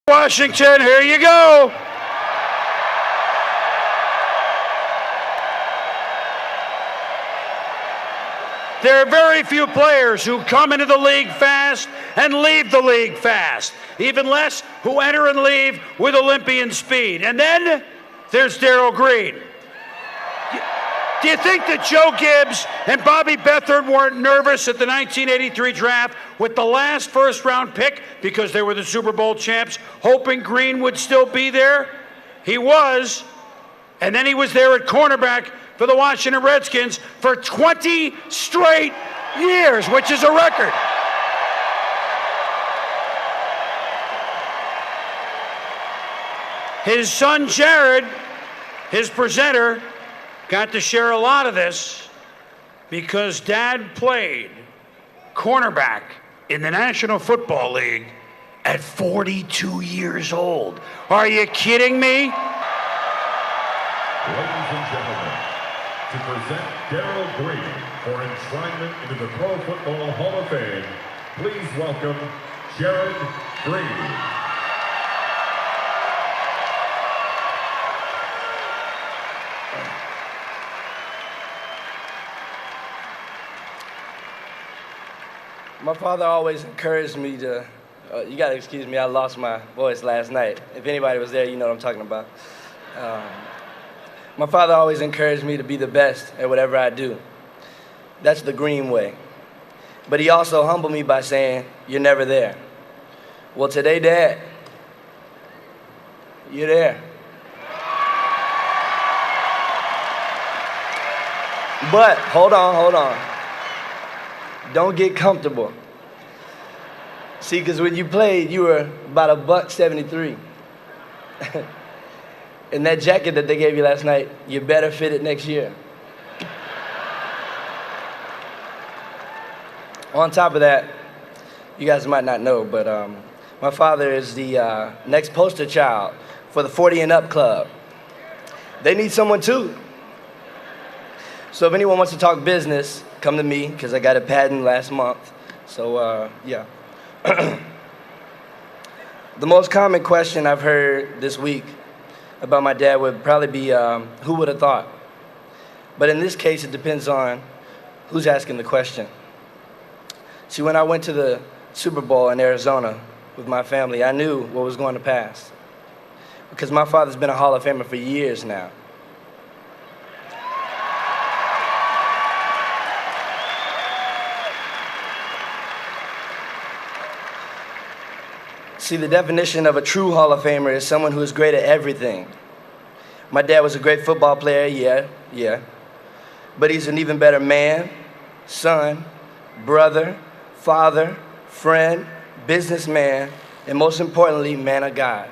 Washington, here you go. There are very few players who come into the league fast and leave the league fast. Even less who enter and leave with Olympian speed. And then there's Darrell Green. Do you think that Joe Gibbs and Bobby Beathard weren't nervous at the 1983 draft with the last first-round pick because they were the Super Bowl champs, hoping Green would still be there? He was, and then he was there at cornerback for the Washington Redskins for 20 straight years, which is a record. His son Jared, his presenter, got to share a lot of this because Dad played cornerback in the National Football League at 42 years old. Are you kidding me? Ladies and gentlemen, to present Darrell Green for enshrinement into the Pro Football Hall of Fame, please welcome Jared Green. My father always encouraged me to, you gotta excuse me, I lost my voice last night. If anybody was there, you know what I'm talking about. My father always encouraged me to be the best at whatever I do. That's the Green way. But he also humbled me by saying, you're never there. Well, today, Dad, you're there. But, hold on. Don't get comfortable. See, because when you played, you were about $173. And that jacket that they gave you last night, you better fit it next year. On top of that, you guys might not know, but my father is the next poster child for the 40 and Up Club. They need someone too. So if anyone wants to talk business, come to me, because I got a patent last month. So, yeah. The most common question I've heard this week about my dad would probably be, who would have thought? But in this case, it depends on who's asking the question. See, when I went to the Super Bowl in Arizona with my family, I knew what was going to pass. Because my father's been a Hall of Famer for years now. See, the definition of a true Hall of Famer is someone who is great at everything. My dad was a great football player, yeah. But he's an even better man, son, brother, father, friend, businessman, and most importantly, man of God.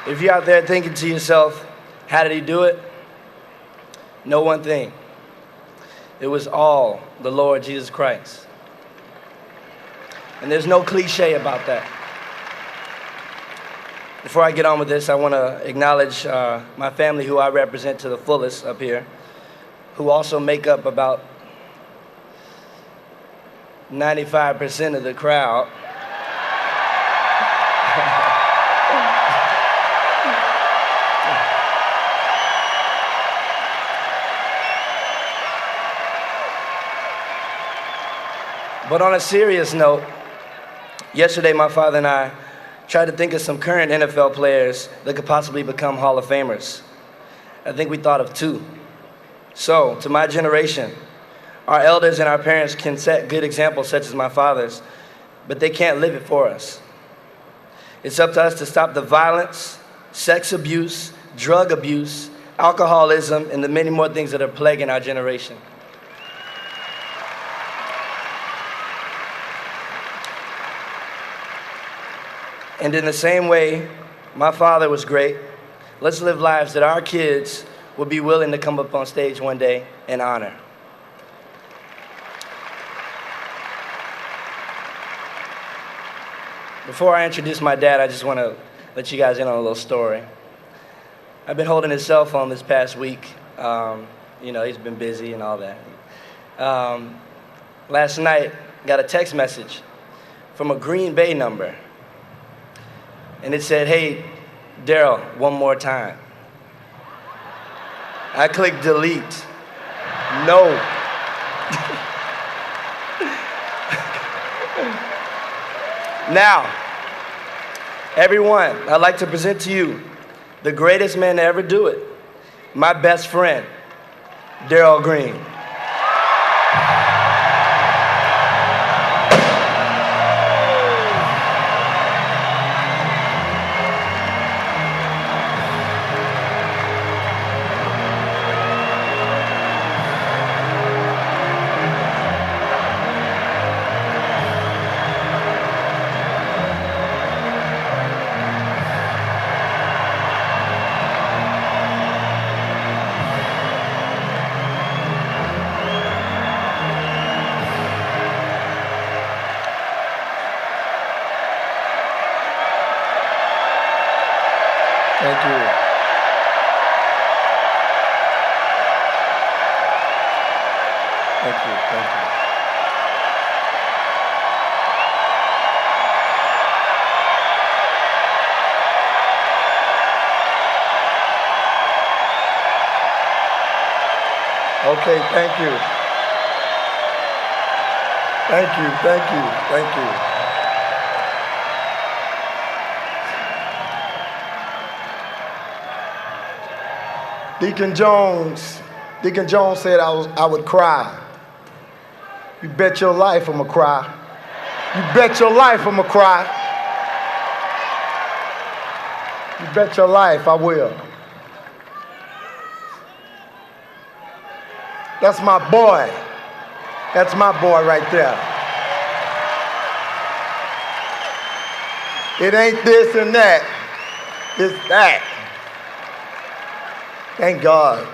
If you're out there thinking to yourself, how did he do it? Know one thing. It was all the Lord Jesus Christ. And there's no cliche about that. Before I get on with this, I want to acknowledge my family, who I represent to the fullest up here, who also make up about 95% of the crowd. But on a serious note, yesterday my father and I tried to think of some current NFL players that could possibly become Hall of Famers. I think we thought of two. So, to my generation, our elders and our parents can set good examples such as my father's, but they can't live it for us. It's up to us to stop the violence, sex abuse, drug abuse, alcoholism, and the many more things that are plaguing our generation. And in the same way my father was great, let's live lives that our kids will be willing to come up on stage one day and honor. Before I introduce my dad, I just want to let you guys in on a little story. I've been holding his cell phone this past week. You know, he's been busy and all that. Last night, got a text message from a Green Bay number. And it said, "Hey, Darrell, one more time." I clicked delete. No. Now, everyone, I'd like to present to you the greatest man to ever do it, my best friend, Darrell Green. Thank you. Thank you. Thank you. Okay, thank you. Thank you, thank you, thank you. Deacon Jones said I would cry. You bet your life I'ma cry. You bet your life I'ma cry. You bet your life I will. That's my boy. That's my boy right there. It ain't this and that. It's that. Thank God.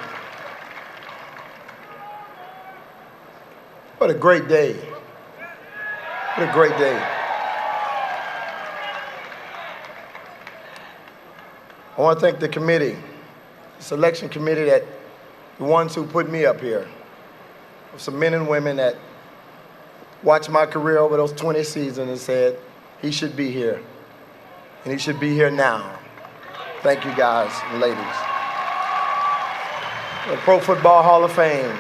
What a great day. What a great day. I want to thank the committee, the selection committee, that the ones who put me up here. Some men and women that watched my career over those 20 seasons and said, he should be here. And he should be here now. Thank you, guys and ladies. The Pro Football Hall of Fame.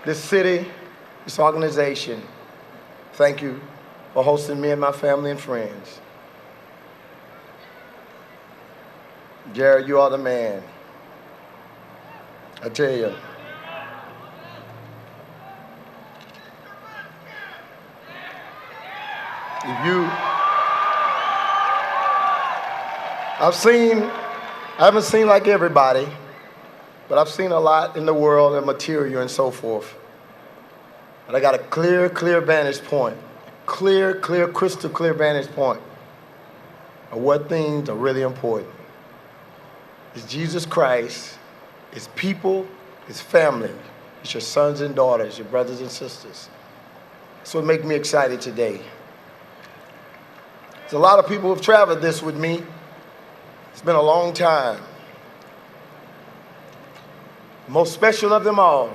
This city, this organization, thank you for hosting me and my family and friends. Jared, you are the man. I tell you. I haven't seen like everybody, but I've seen a lot in the world and material and so forth. But I got a clear vantage point, crystal clear vantage point of what things are really important. It's Jesus Christ, it's people, it's family, it's your sons and daughters, your brothers and sisters. That's what makes me excited today. There's a lot of people who have traveled this with me. It's been a long time. The most special of them all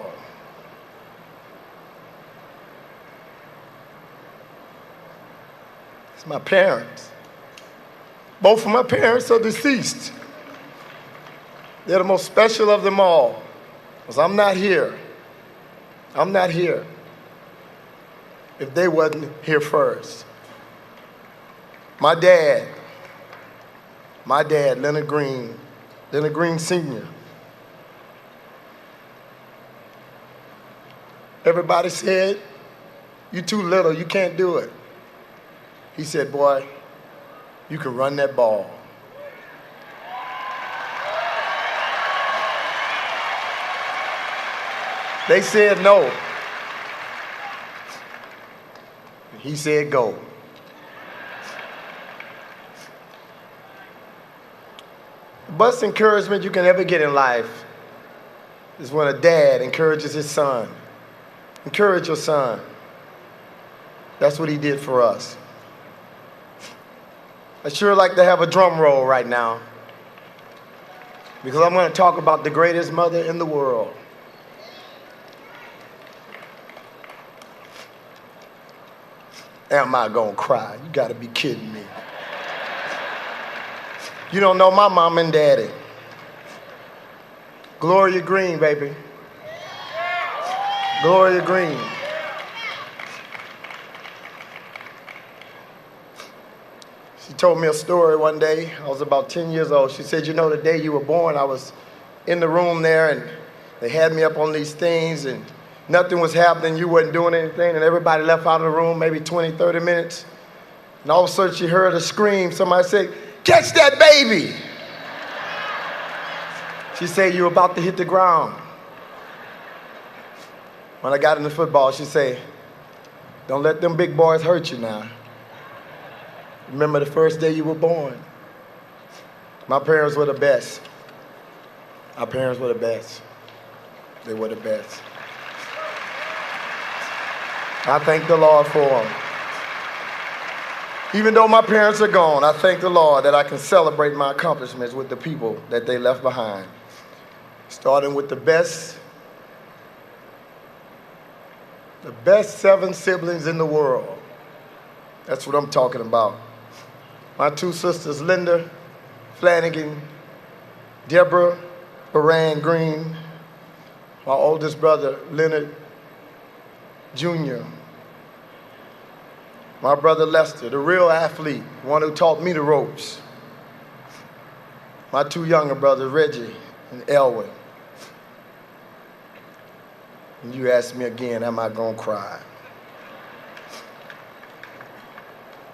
is my parents. Both of my parents are deceased. They're the most special of them all, because I'm not here. I'm not here if they wasn't here first. My dad, Leonard Green Sr. Everybody said, "You too little, you can't do it." He said, "Boy, you can run that ball." They said no. He said go. The best encouragement you can ever get in life is when a dad encourages his son. Encourage your son. That's what he did for us. I'd sure like to have a drum roll right now, because I'm going to talk about the greatest mother in the world. Am I gonna cry? You gotta be kidding me. You don't know my mom and daddy. Gloria Green, baby. Gloria Green. She told me a story one day. I was about 10 years old. She said, you know, the day you were born, I was in the room there and they had me up on these things and nothing was happening. You wasn't doing anything and everybody left out of the room maybe 20, 30 minutes. And all of a sudden she heard a scream. Somebody said, catch that baby. She said, you're about to hit the ground. When I got into football, she said, don't let them big boys hurt you now. Remember the first day you were born. My parents were the best. Our parents were the best. They were the best. I thank the Lord for them. Even though my parents are gone, I thank the Lord that I can celebrate my accomplishments with the people that they left behind. Starting with the best 7 siblings in the world. That's what I'm talking about. My 2 sisters, Linda Flanagan, Deborah Baran Green, my oldest brother, Leonard Jr., my brother Lester, the real athlete, one who taught me the ropes, my 2 younger brothers, Reggie and Elwin. And you ask me again, am I gonna cry?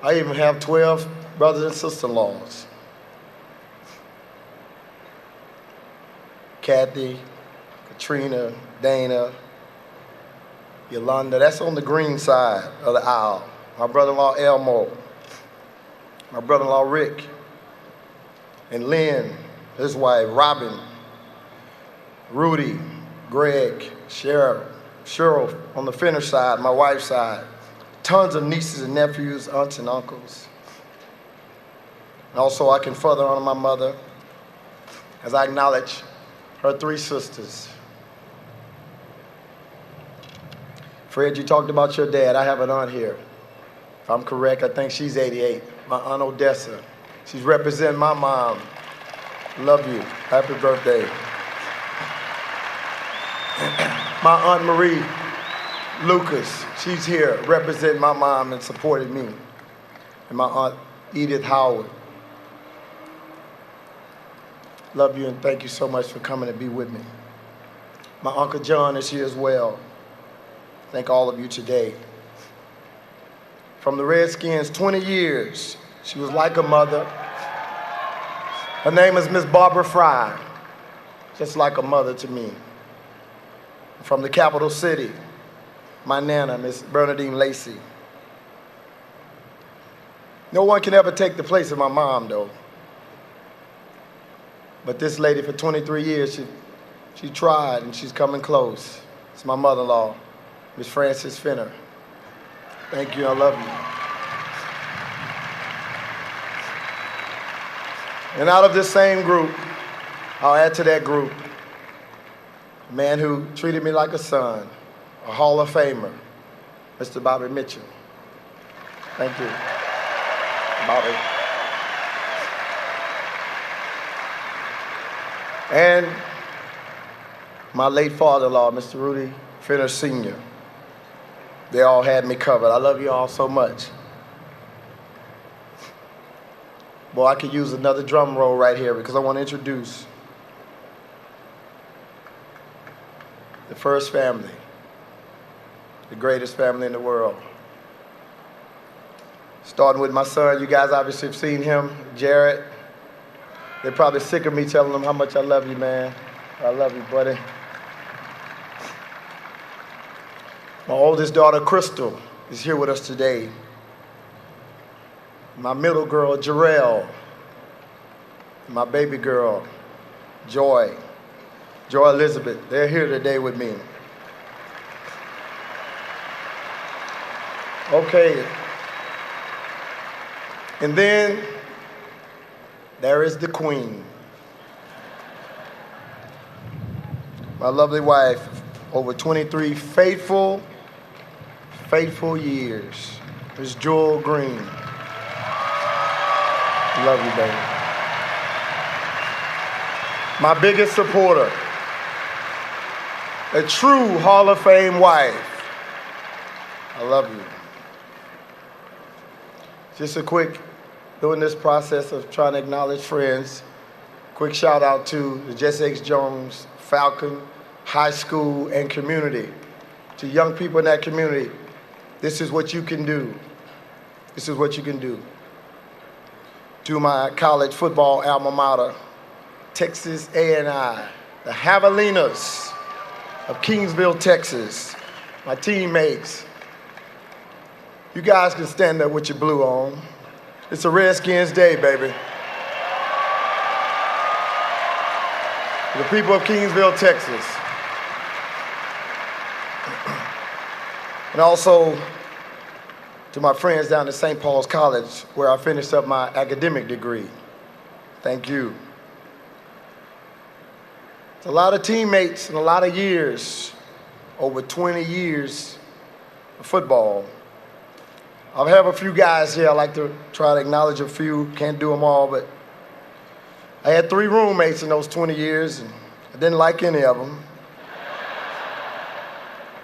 I even have 12 brothers and sister-in-laws. Kathy, Katrina, Dana, Yolanda, that's on the green side of the aisle. My brother-in-law Elmo, my brother-in-law Rick, and Lynn, his wife, Robin, Rudy, Greg, Cheryl on the finish side, my wife's side. Tons of nieces and nephews, aunts and uncles. And also I can further honor my mother as I acknowledge her 3 sisters. Fred, you talked about your dad. I have an aunt here. If I'm correct, I think she's 88. My Aunt Odessa. She's representing my mom. Love you. Happy birthday. My Aunt Marie Lucas, she's here representing my mom and supporting me. And my Aunt Edith Howard. Love you and thank you so much for coming to be with me. My Uncle John is here as well. Thank all of you today. From the Redskins, 20 years. She was like a mother. Her name is Miss Barbara Fry, just like a mother to me. From the capital city, my Nana, Miss Bernadine Lacey. No one can ever take the place of my mom, though. But this lady, for 23 years, she tried, and she's coming close. It's my mother-in-law, Miss Frances Finner. Thank you, I love you. And out of this same group, I'll add to that group, a man who treated me like a son, a Hall of Famer, Mr. Bobby Mitchell. Thank you, Bobby. And my late father-in-law, Mr. Rudy Finner Sr. They all had me covered. I love you all so much. Boy, I could use another drum roll right here because I want to introduce the first family, the greatest family in the world. Starting with my son, you guys obviously have seen him, Jared. They're probably sick of me telling them how much I love you, man. I love you, buddy. My oldest daughter, Crystal, is here with us today. My middle girl, Darrell. My baby girl, Joy Elizabeth. They're here today with me. Okay. And then there is the queen. My lovely wife, over 23 faithful years. Ms. Jewel Green. Love you, baby. My biggest supporter, a true Hall of Fame wife. I love you. Just a quick, doing this process of trying to acknowledge friends, quick shout out to the Jesse H. Jones Falcon High School and community. To young people in that community, this is what you can do. This is what you can do. To my college football alma mater, Texas A&I, the Javelinas of Kingsville, Texas, my teammates. You guys can stand up with your blue on. It's a Redskins day, baby. The people of Kingsville, Texas. And also to my friends down at St. Paul's College, where I finished up my academic degree. Thank you. It's a lot of teammates and a lot of years, over 20 years of football. I have a few guys here. I like to try to acknowledge a few. Can't do them all, but I had 3 roommates in those 20 years, and I didn't like any of them.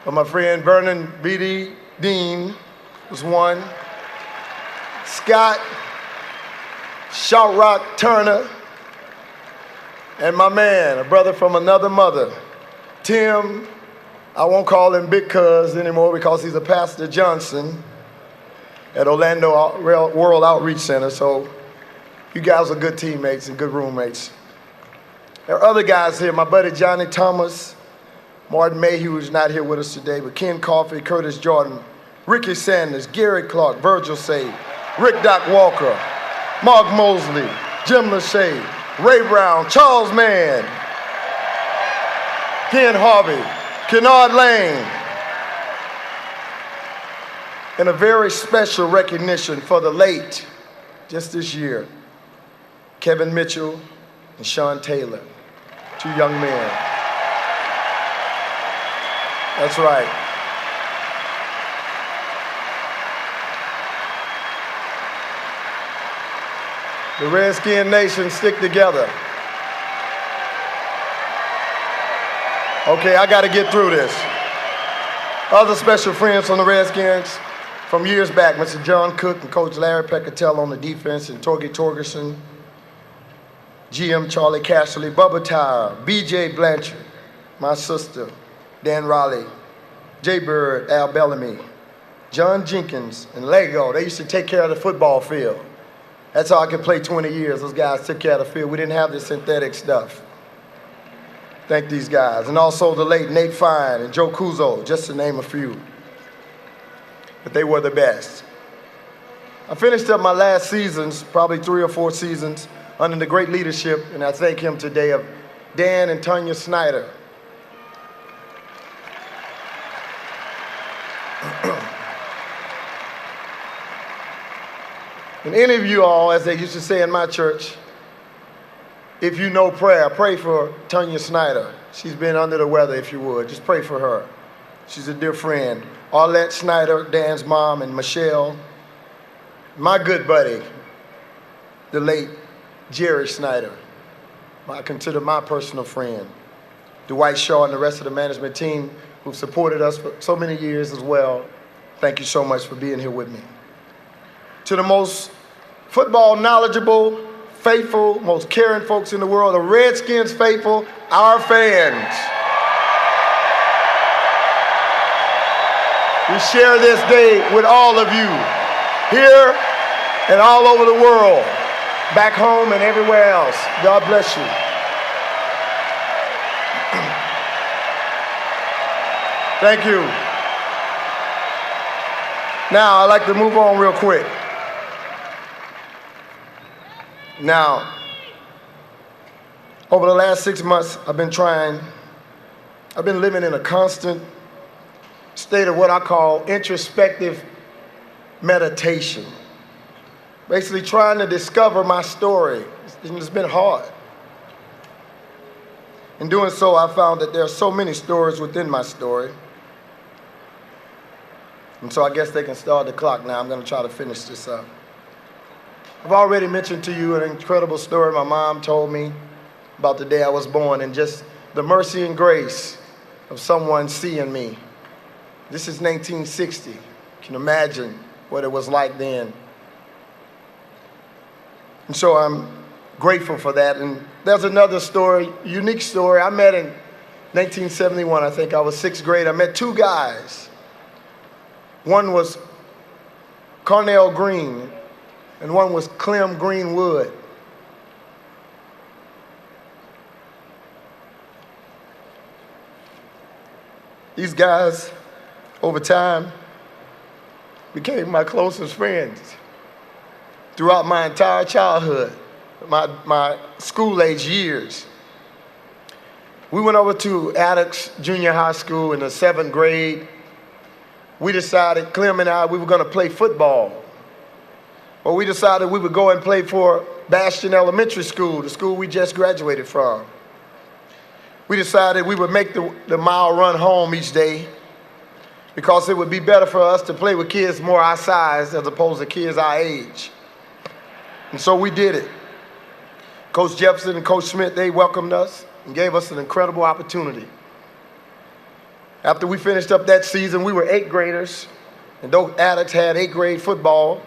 But my friend Vernon B.D. Dean was one. Scott Shout Rock Turner, and my man, a brother from another mother, Tim, I won't call him Big Cuz anymore because he's a Pastor Johnson at Orlando World Outreach Center. So you guys are good teammates and good roommates. There are other guys here, my buddy Johnny Thomas, Martin Mayhew, who's not here with us today, but Ken Coffey, Curtis Jordan, Ricky Sanders, Gary Clark, Virgil Say, Rick Doc Walker, Mark Mosley, Jim Lachey, Ray Brown, Charles Mann, Ken Harvey, Kennard Lane, and a very special recognition for the late, just this year, Kevin Mitchell and Sean Taylor, 2 young men. That's right. The Redskin Nation stick together. Okay, I got to get through this. Other special friends from the Redskins from years back, Mr. John Cook and Coach Larry Peccatel on the defense, and Torgy Torgerson, GM Charlie Casserly, Bubba Tyre, BJ Blanchard, my sister, Dan Raleigh, Jay Bird, Al Bellamy, John Jenkins, and Lego. They used to take care of the football field. That's how I could play 20 years. Those guys took care of the field. We didn't have this synthetic stuff. Thank these guys. And also the late Nate Fine and Joe Kuzo, just to name a few. But they were the best. I finished up my last seasons, probably 3 or 4 seasons, under the great leadership, and I thank him today, of Dan and Tanya Snyder. And any of you all, as they used to say in my church, if you know prayer, pray for Tanya Snyder. She's been under the weather, if you would. Just pray for her. She's a dear friend. Arlette Snyder, Dan's mom, and Michelle. My good buddy, the late Jerry Snyder, I consider my personal friend. Dwight Shaw and the rest of the management team who've supported us for so many years as well. Thank you so much for being here with me. To the most football knowledgeable, faithful, most caring folks in the world, the Redskins faithful, our fans. We share this day with all of you, here and all over the world, back home and everywhere else. God bless you. Thank you. Now, I'd like to move on real quick. Now, over the last 6 months, I've been living in a constant state of what I call introspective meditation. Basically trying to discover my story. It's been hard. In doing so, I found that there are so many stories within my story. And so I guess they can start the clock now. I'm going to try to finish this up. I've already mentioned to you an incredible story my mom told me about the day I was born and just the mercy and grace of someone seeing me. This is 1960. You can imagine what it was like then. And so I'm grateful for that. And there's another story, unique story. I met in 1971, I think I was 6th grade. I met two guys. One was Cornell Green, and one was Clem Greenwood. These guys, over time, became my closest friends throughout my entire childhood, my school-age years. We went over to Attucks Junior High School in the 7th grade. We decided, Clem and I, we were going to play football. Well, we decided we would go and play for Bastion Elementary School, the school we just graduated from. We decided we would make the mile run home each day because it would be better for us to play with kids more our size as opposed to kids our age. And so we did it. Coach Jefferson and Coach Smith, they welcomed us and gave us an incredible opportunity. After we finished up that season, we were 8th graders, and those Attucks had 8th grade football.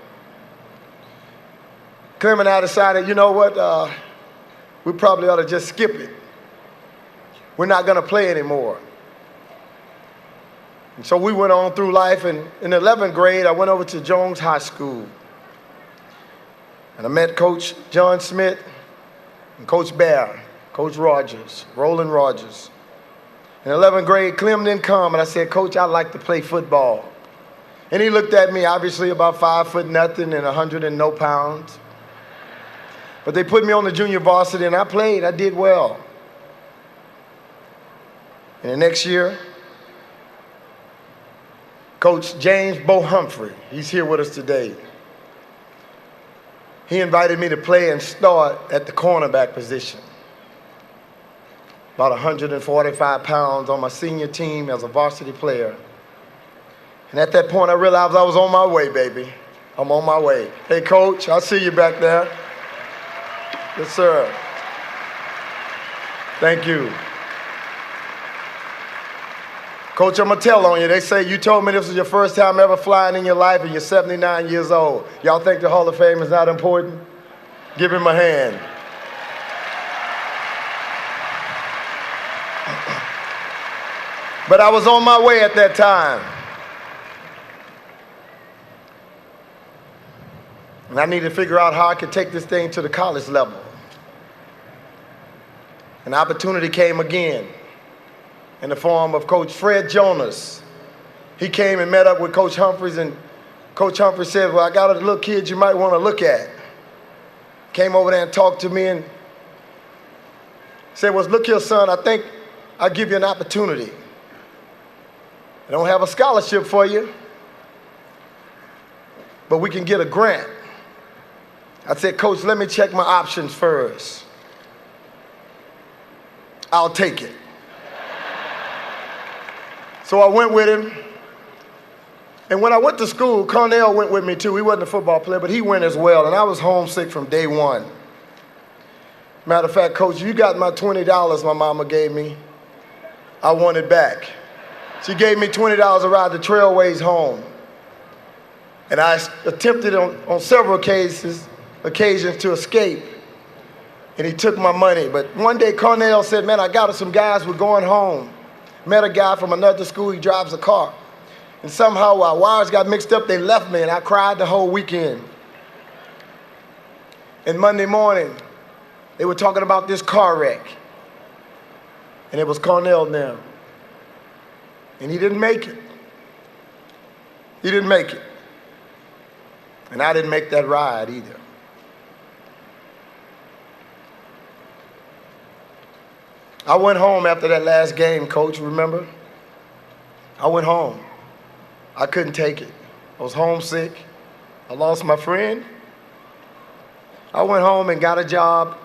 Clem and I decided, you know what, we probably ought to just skip it. We're not going to play anymore. And so we went on through life, and in 11th grade, I went over to Jones High School. And I met Coach John Smith and Coach Bear, Coach Rogers, Roland Rogers. In 11th grade, Clem didn't come, and I said, Coach, I'd like to play football. And he looked at me, obviously about 5 foot nothing and 100 and no pounds. But they put me on the junior varsity, and I played. I did well. And the next year, Coach James Bo Humphrey, he's here with us today. He invited me to play and start at the cornerback position. About 145 pounds on my senior team as a varsity player. And at that point, I realized I was on my way, baby. I'm on my way. Hey, Coach, I see you back there. Yes, sir. Thank you. Coach, I'm going to tell on you. They say you told me this was your first time ever flying in your life and you're 79 years old. Y'all think the Hall of Fame is not important? Give him a hand. But I was on my way at that time. And I needed to figure out how I could take this thing to the college level. An opportunity came again in the form of Coach Fred Jonas. He came and met up with Coach Humphreys, and Coach Humphreys said, well, I got a little kid you might want to look at. Came over there and talked to me and said, well, look here, son, I think I'll give you an opportunity. I don't have a scholarship for you, but we can get a grant. I said, Coach, let me check my options first. I'll take it. So I went with him. And when I went to school, Cornell went with me too. He wasn't a football player, but he went as well. And I was homesick from day one. Matter of fact, Coach, you got my $20 my mama gave me. I want it back. She gave me $20 to ride the trailways home. And I attempted on several occasions to escape. And he took my money. But one day Cornell said, man, I got some guys, we're going home. Met a guy from another school, he drives a car. And somehow our wires got mixed up, they left me, and I cried the whole weekend. And Monday morning, they were talking about this car wreck. And it was Cornell now. And he didn't make it. He didn't make it. And I didn't make that ride either. I went home after that last game, Coach, remember? I went home. I couldn't take it. I was homesick. I lost my friend. I went home and got a job,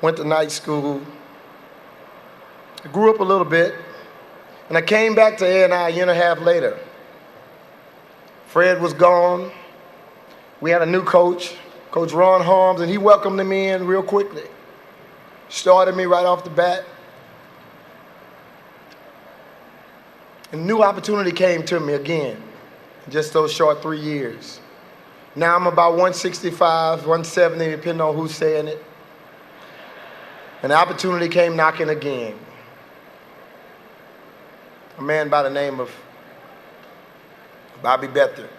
went to night school. I grew up a little bit, and I came back to A&I a year and a half later. Fred was gone. We had a new coach, Coach Ron Harms, and he welcomed me in real quickly. Started me right off the bat. And a new opportunity came to me again in just those short 3 years. Now I'm about 165, 170, depending on who's saying it. And the opportunity came knocking again. A man by the name of Bobby Beathard.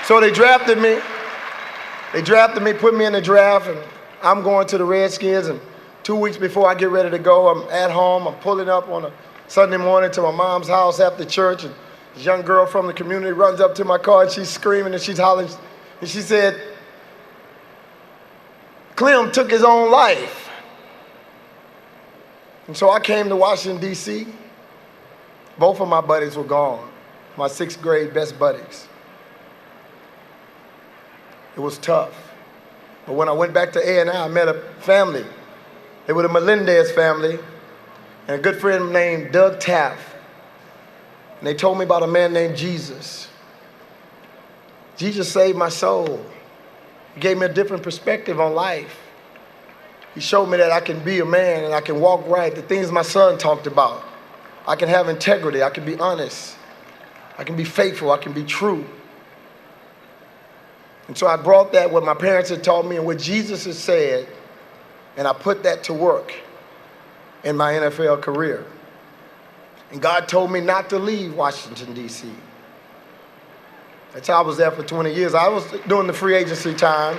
So they drafted me. Put me in the draft, and I'm going to the Redskins. And 2 weeks before I get ready to go, I'm at home. I'm pulling up on a Sunday morning to my mom's house after church, and this young girl from the community runs up to my car, and she's screaming and she's hollering, and she said, Clem took his own life. And so I came to Washington, D.C. Both of my buddies were gone, my 6th grade best buddies. It was tough. But when I went back to A&I, I met a family. They were the Melendez family, and a good friend named Doug Taft. And they told me about a man named Jesus. Jesus saved my soul. He gave me a different perspective on life. He showed me that I can be a man and I can walk right, the things my son talked about. I can have integrity, I can be honest, I can be faithful, I can be true. And so I brought that, what my parents had taught me and what Jesus had said, and I put that to work in my NFL career. And God told me not to leave Washington, D.C. That's how I was there for 20 years. I was doing the free agency time.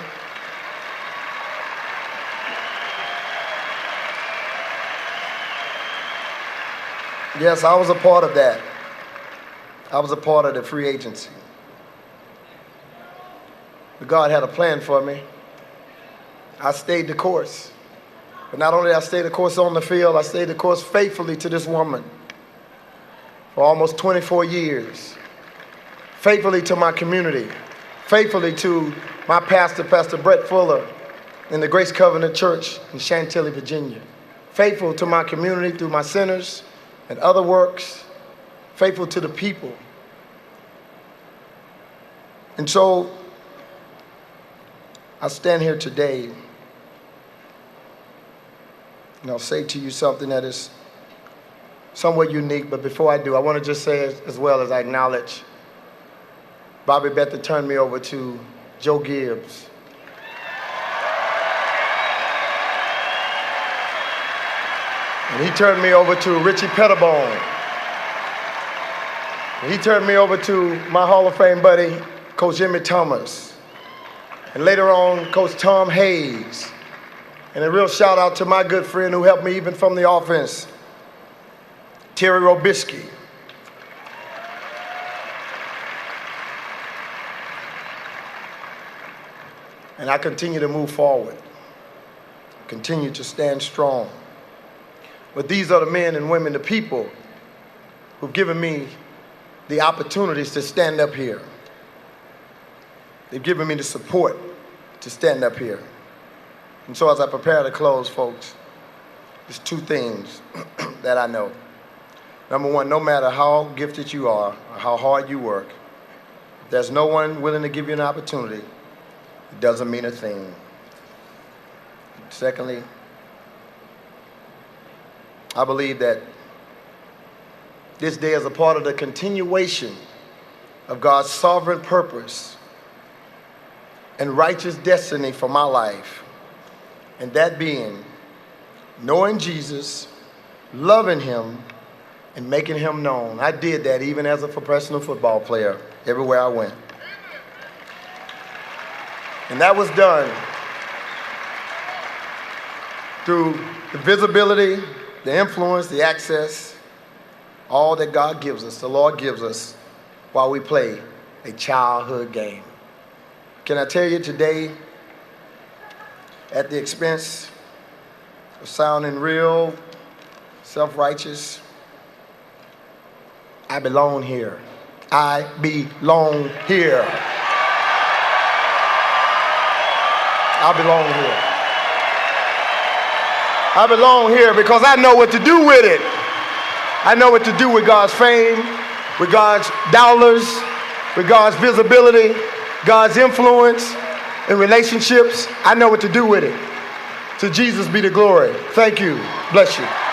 Yes, I was a part of that. I was a part of the free agency. But God had a plan for me. I stayed the course. But not only did I stay the course on the field, I stayed the course faithfully to this woman for almost 24 years. Faithfully to my community. Faithfully to my pastor, Pastor Brett Fuller, in the Grace Covenant Church in Chantilly, Virginia. Faithful to my community through my centers and other works. Faithful to the people. And so, I stand here today and I'll say to you something that is somewhat unique, but before I do, I want to just say as well as I acknowledge Bobby Beathard turned me over to Joe Gibbs. And he turned me over to Richie Pettibone. And he turned me over to my Hall of Fame buddy, Coach Jimmy Thomas. And later on, Coach Tom Hayes. And a real shout out to my good friend who helped me even from the offense, Terry Robisky. And I continue to move forward, continue to stand strong. But these are the men and women, the people who've given me the opportunities to stand up here. They've given me the support to stand up here. And so as I prepare to close, folks, there's 2 things that I know. Number one, no matter how gifted you are or how hard you work, if there's no one willing to give you an opportunity, it doesn't mean a thing. Secondly, I believe that this day is a part of the continuation of God's sovereign purpose and righteous destiny for my life, and that being knowing Jesus, loving him, and making him known. I did that even as a professional football player everywhere I went. And that was done through the visibility, the influence, the access, all that God gives us, the Lord gives us while we play a childhood game. Can I tell you today, at the expense of sounding real self-righteous, I belong here. I belong here. I belong here. I belong here because I know what to do with it. I know what to do with God's fame, with God's dollars, with God's visibility, God's influence in relationships. I know what to do with it. To Jesus be the glory. Thank you. Bless you.